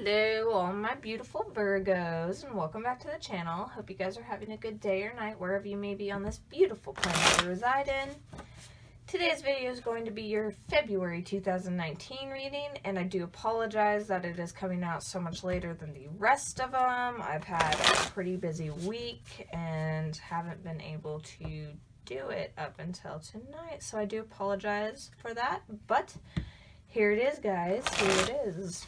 Hello all my beautiful Virgos, and welcome back to the channel. Hope you guys are having a good day or night wherever you may be on this beautiful planet you reside in. Today's video is going to be your February 2019 reading, and I do apologize that it is coming out so much later than the rest of them. I've had a pretty busy week and haven't been able to do it up until tonight, so I do apologize for that, but here it is, guys. Here it is.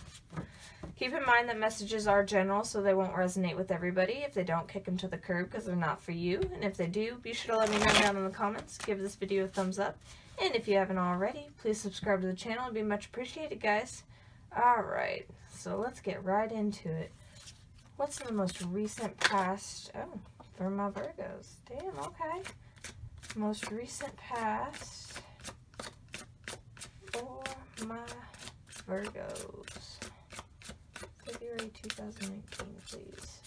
Keep in mind that messages are general, so they won't resonate with everybody. If they don't, kick them to the curb because they're not for you. And if they do, be sure to let me know down in the comments. Give this video a thumbs up. And if you haven't already, please subscribe to the channel. It'd be much appreciated, guys. Alright, so let's get right into it. What's the most recent past? Oh, for my Virgos. Damn, okay. Most recent past for my Virgos. February 2019, please.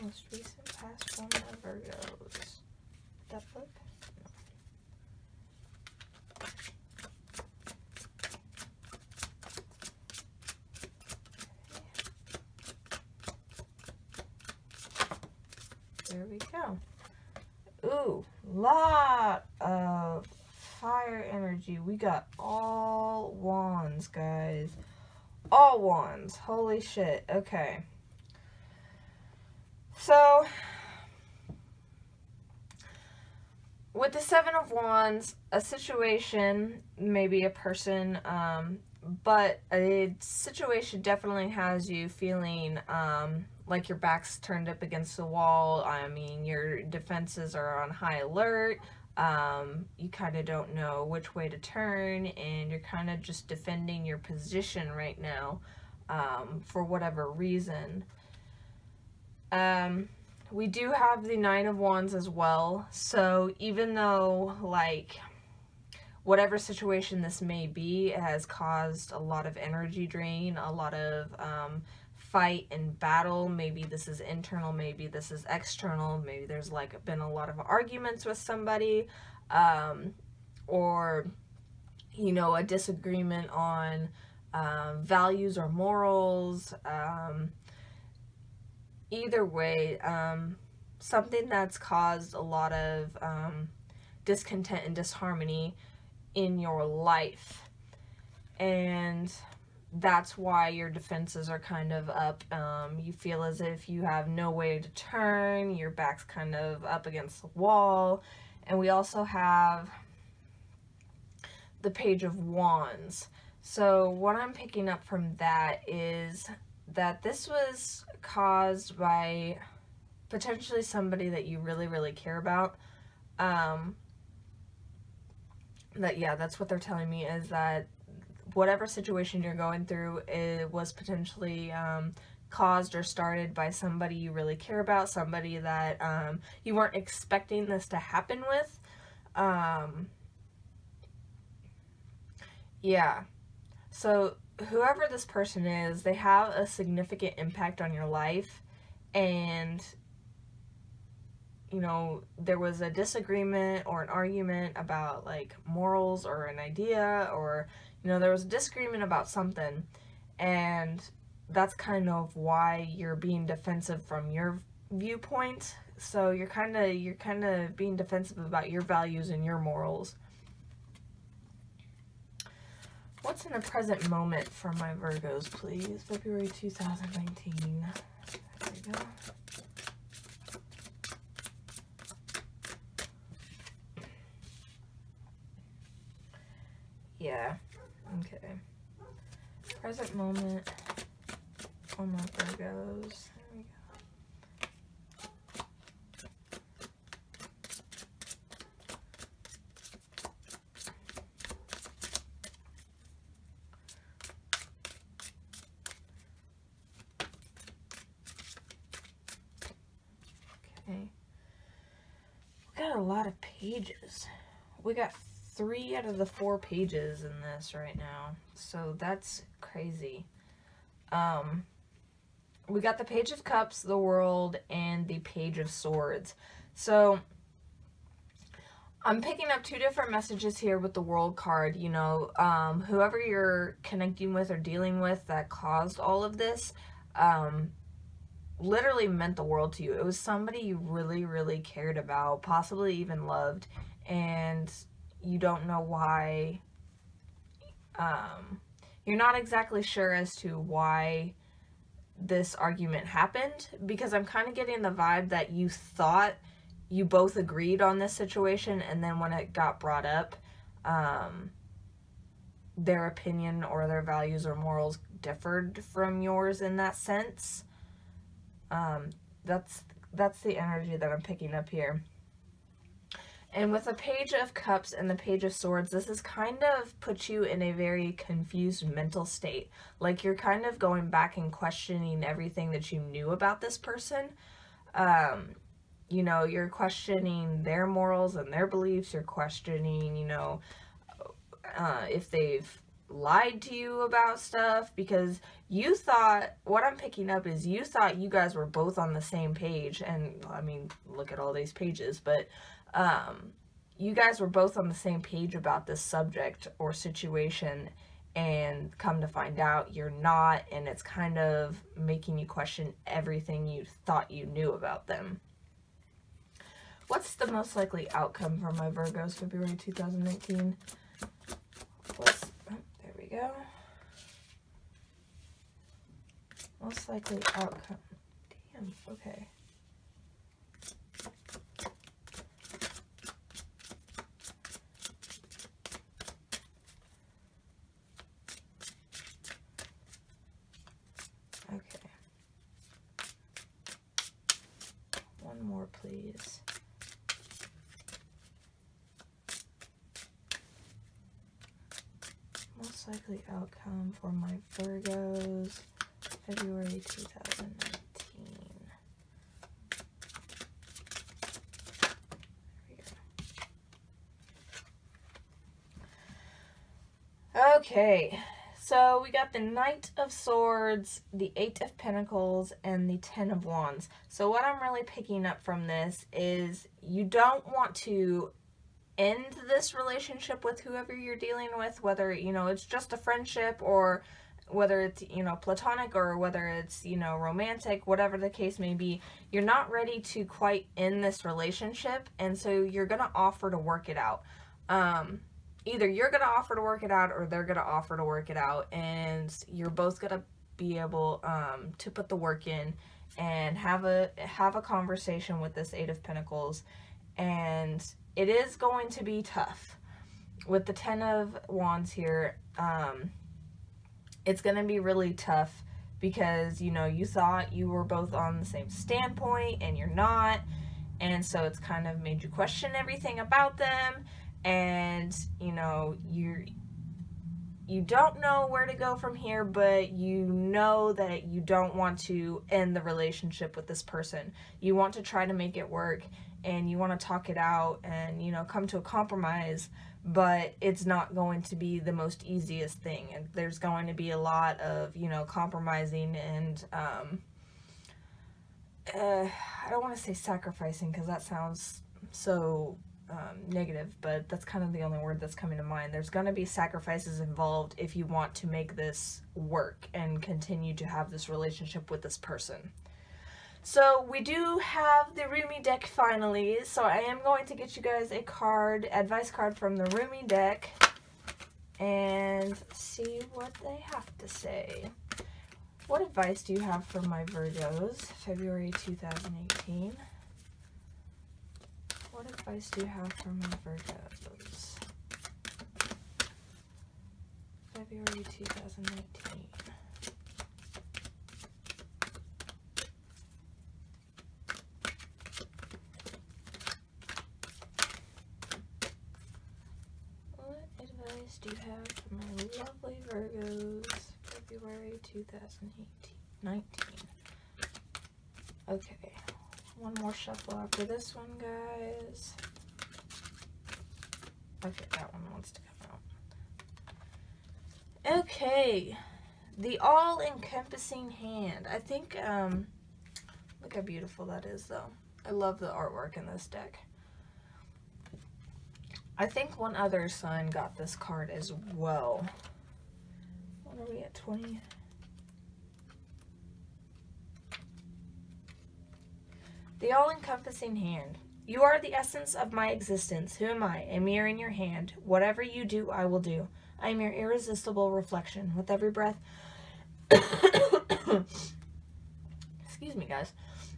Most recent past for my Virgos. That book? No. There we go. Ooh, lot of fire energy. We got all wands, guys. All wands. Holy shit. Okay. So, with the Seven of Wands, a situation, maybe a person, but a situation definitely has you feeling like your back's turned up against the wall. I mean, your defenses are on high alert. You kind of don't know which way to turn, and you're kind of just defending your position right now, for whatever reason. We do have the Nine of Wands as well, so even though, like, whatever situation this may be, it has caused a lot of energy drain, a lot of, fight and battle. Maybe this is internal, maybe this is external, maybe there's like been a lot of arguments with somebody, or, you know, a disagreement on values or morals. Either way, something that's caused a lot of discontent and disharmony in your life, and that's why your defenses are kind of up. You feel as if you have no way to turn, your back's kind of up against the wall. And we also have the Page of Wands. So what I'm picking up from that is that this was caused by potentially somebody that you really, really care about. That's what they're telling me, is that whatever situation you're going through, it was potentially caused or started by somebody you really care about, somebody that you weren't expecting this to happen with. Yeah. So whoever this person is, they have a significant impact on your life, and, you know, there was a disagreement or an argument about, like, morals or an idea, or, you know, there was a disagreement about something, and that's kind of why you're being defensive from your viewpoint. So you're kind of being defensive about your values and your morals. What's in the present moment for my Virgos, please? February 2019. There we go. Yeah. Okay. Present moment for my Virgos. There we go. Okay. We got a lot of pages. We got 3 out of the 4 pages in this right now, so that's crazy. We got the Page of Cups, the World, and the Page of Swords. So I'm picking up two different messages here with the World card. You know, whoever you're connecting with or dealing with that caused all of this, literally meant the world to you. It was somebody you really, really cared about, possibly even loved, and you don't know why. You're not exactly sure as to why this argument happened, because I'm kind of getting the vibe that you thought you both agreed on this situation, and then when it got brought up, their opinion or their values or morals differed from yours in that sense. That's the energy that I'm picking up here. And with the Page of Cups and the Page of Swords, this has kind of put you in a very confused mental state. Like, you're kind of going back and questioning everything that you knew about this person. You know, you're questioning their morals and their beliefs. You're questioning, you know, if they've lied to you about stuff, because you thought, what I'm picking up is you thought you guys were both on the same page. And, I mean, look at all these pages, but you guys were both on the same page about this subject or situation, and come to find out you're not, and it's kind of making you question everything you thought you knew about them. What's the most likely outcome for my Virgos, February 2019? There we go. Most likely outcome. Damn, okay. Okay. One more, please. Most likely outcome for my Virgos, February 2019. Okay, so we got the Knight of Swords, the Eight of Pentacles, and the Ten of Wands. So what I'm really picking up from this is you don't want to end this relationship with whoever you're dealing with, whether, you know, it's just a friendship, or whether it's, you know, platonic, or whether it's, you know, romantic, whatever the case may be. You're not ready to quite end this relationship, and so you're going to offer to work it out. Either you're going to offer to work it out, or they're going to offer to work it out, and you're both going to be able to put the work in and have a conversation with this Eight of Pentacles. And it is going to be tough. With the Ten of Wands here, it's going to be really tough, because, you know, you thought you were both on the same standpoint, and you're not, and so it's kind of made you question everything about them. And, you know, you don't know where to go from here, but you know that you don't want to end the relationship with this person. You want to try to make it work, and you want to talk it out and, you know, come to a compromise, but it's not going to be the most easiest thing. And there's going to be a lot of, you know, compromising and, I don't want to say sacrificing, because that sounds so negative, but that's kind of the only word that's coming to mind. There's going to be sacrifices involved if you want to make this work and continue to have this relationship with this person. So we do have the Rumi deck finally, so I am going to get you guys a card, advice card from the Rumi deck, and see what they have to say. What advice do you have for my Virgos, February 2018? What advice do you have for my Virgos? February 2018. What advice do you have for my lovely Virgos, February 2019? Okay. One more shuffle after this one, guys. Okay, that one wants to come out. Okay, the all-encompassing hand. I think, look how beautiful that is, though. I love the artwork in this deck. I think one other sign got this card as well. What are we at, 20? The all-encompassing hand. You are the essence of my existence. Who am I? A mirror in your hand. Whatever you do, I will do. I am your irresistible reflection. With every breath... Excuse me, guys.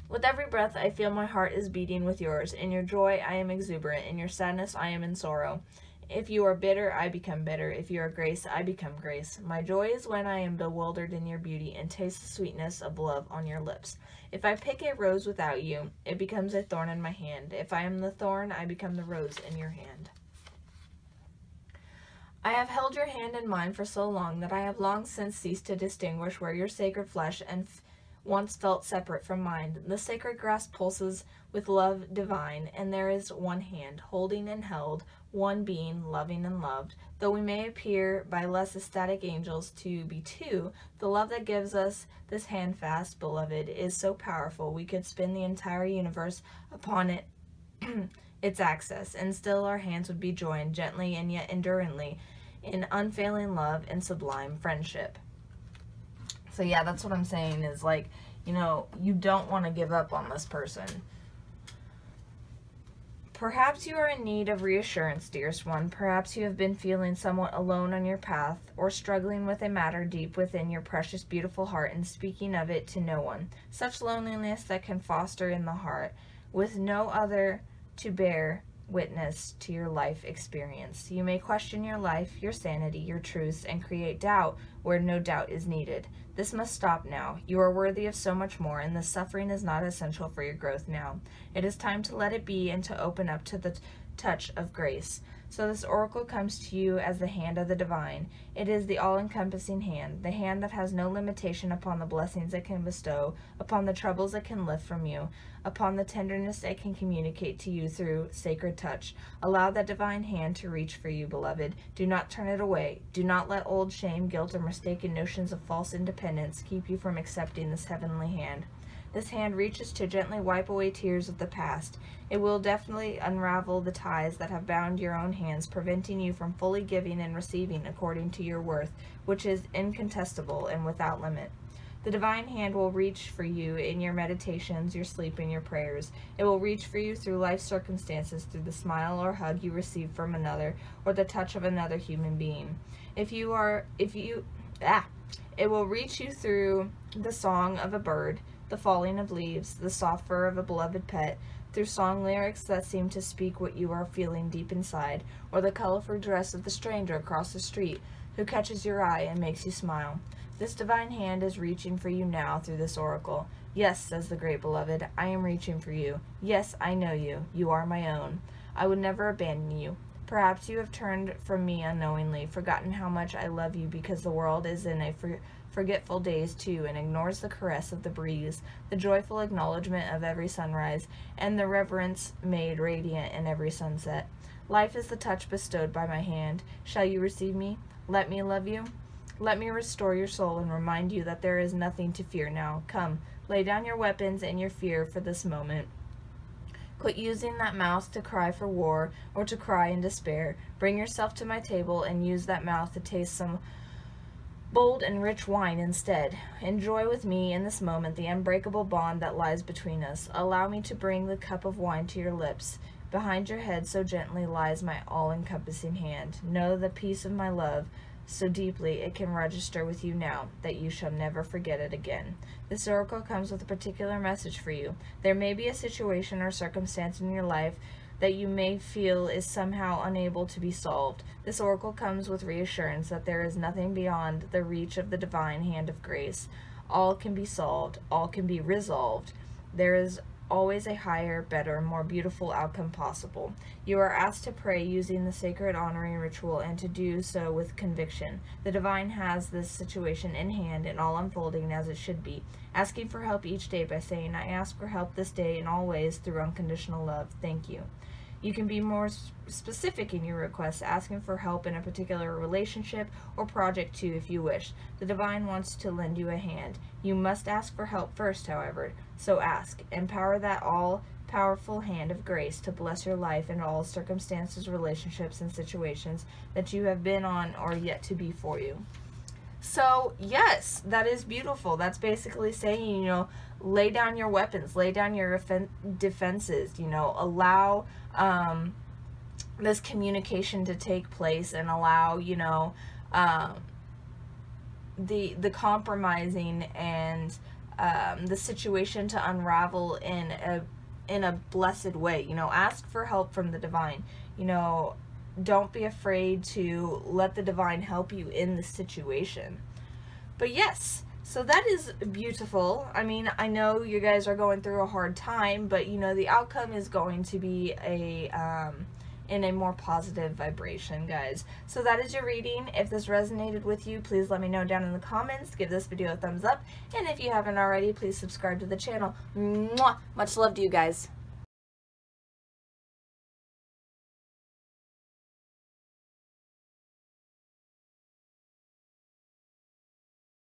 With every breath, I feel my heart is beating with yours. In your joy, I am exuberant. In your sadness, I am in sorrow. If you are bitter, I become bitter. If you are grace, I become grace. My joy is when I am bewildered in your beauty and taste the sweetness of love on your lips. If I pick a rose without you, it becomes a thorn in my hand. If I am the thorn, I become the rose in your hand. I have held your hand in mine for so long that I have long since ceased to distinguish where your sacred flesh and once felt separate from mine. The sacred grasp pulses with love divine, and there is one hand, holding and held, one being, loving and loved. Though we may appear by less ecstatic angels to be two, the love that gives us this handfast, beloved, is so powerful we could spin the entire universe upon it, its axis, and still our hands would be joined, gently and yet enduringly, in unfailing love and sublime friendship. So yeah, that's what I'm saying is, like, you know, you don't want to give up on this person. Perhaps you are in need of reassurance, dearest one. Perhaps you have been feeling somewhat alone on your path, or struggling with a matter deep within your precious, beautiful heart and speaking of it to no one. Such loneliness that can foster in the heart, with no other to bear witness to your life experience. You may question your life, your sanity, your truths, and create doubt where no doubt is needed. This must stop now. You are worthy of so much more, and the suffering is not essential for your growth now. It is time to let it be and to open up to the touch of grace. So this oracle comes to you as the hand of the divine. It is the all-encompassing hand, the hand that has no limitation upon the blessings it can bestow, upon the troubles it can lift from you, upon the tenderness it can communicate to you through sacred touch. Allow that divine hand to reach for you, beloved. Do not turn it away. Do not let old shame, guilt, or mistaken notions of false independence keep you from accepting this heavenly hand. This hand reaches to gently wipe away tears of the past. It will definitely unravel the ties that have bound your own hands, preventing you from fully giving and receiving according to your worth, which is incontestable and without limit. The divine hand will reach for you in your meditations, your sleep, and your prayers. It will reach for you through life circumstances, through the smile or hug you receive from another, or the touch of another human being. It will reach you through the song of a bird, the falling of leaves, the soft fur of a beloved pet, through song lyrics that seem to speak what you are feeling deep inside, or the colorful dress of the stranger across the street who catches your eye and makes you smile. This divine hand is reaching for you now through this oracle. Yes, says the great beloved, I am reaching for you. Yes, I know you. You are my own. I would never abandon you. Perhaps you have turned from me unknowingly, forgotten how much I love you because the world is in a forgetful days too, and ignores the caress of the breeze, the joyful acknowledgement of every sunrise, and the reverence made radiant in every sunset. Life is the touch bestowed by my hand. Shall you receive me? Let me love you. Let me restore your soul and remind you that there is nothing to fear now. Come, lay down your weapons and your fear for this moment. Quit using that mouth to cry for war or to cry in despair. Bring yourself to my table and use that mouth to taste some bold and rich wine instead. Enjoy with me in this moment the unbreakable bond that lies between us. Allow me to bring the cup of wine to your lips. Behind your head so gently lies my all-encompassing hand. Know the peace of my love so deeply it can register with you now that you shall never forget it again. This oracle comes with a particular message for you. There may be a situation or circumstance in your life that you may feel is somehow unable to be solved. This oracle comes with reassurance that there is nothing beyond the reach of the divine hand of grace. All can be solved. All can be resolved. There is always a higher, better, more beautiful outcome possible. You are asked to pray using the sacred honoring ritual and to do so with conviction. The divine has this situation in hand and all unfolding as it should be, asking for help each day by saying, I ask for help this day in all ways through unconditional love. Thank you. You can be more specific in your requests, asking for help in a particular relationship or project too if you wish. The divine wants to lend you a hand. You must ask for help first, however, so ask. Empower that all powerful hand of grace to bless your life in all circumstances, relationships, and situations that you have been on or yet to be for you. So, yes, that is beautiful. That's basically saying, you know, lay down your weapons, lay down your defenses, you know, allow this communication to take place, and allow, you know, the compromising and the situation to unravel in a blessed way. You know, ask for help from the divine. You know, don't be afraid to let the divine help you in the situation. But yes, so that is beautiful. I mean, I know you guys are going through a hard time, but you know, the outcome is going to be in a more positive vibration, guys. So that is your reading. If this resonated with you, please let me know down in the comments. Give this video a thumbs up. And if you haven't already, please subscribe to the channel. Mwah! Much love to you guys.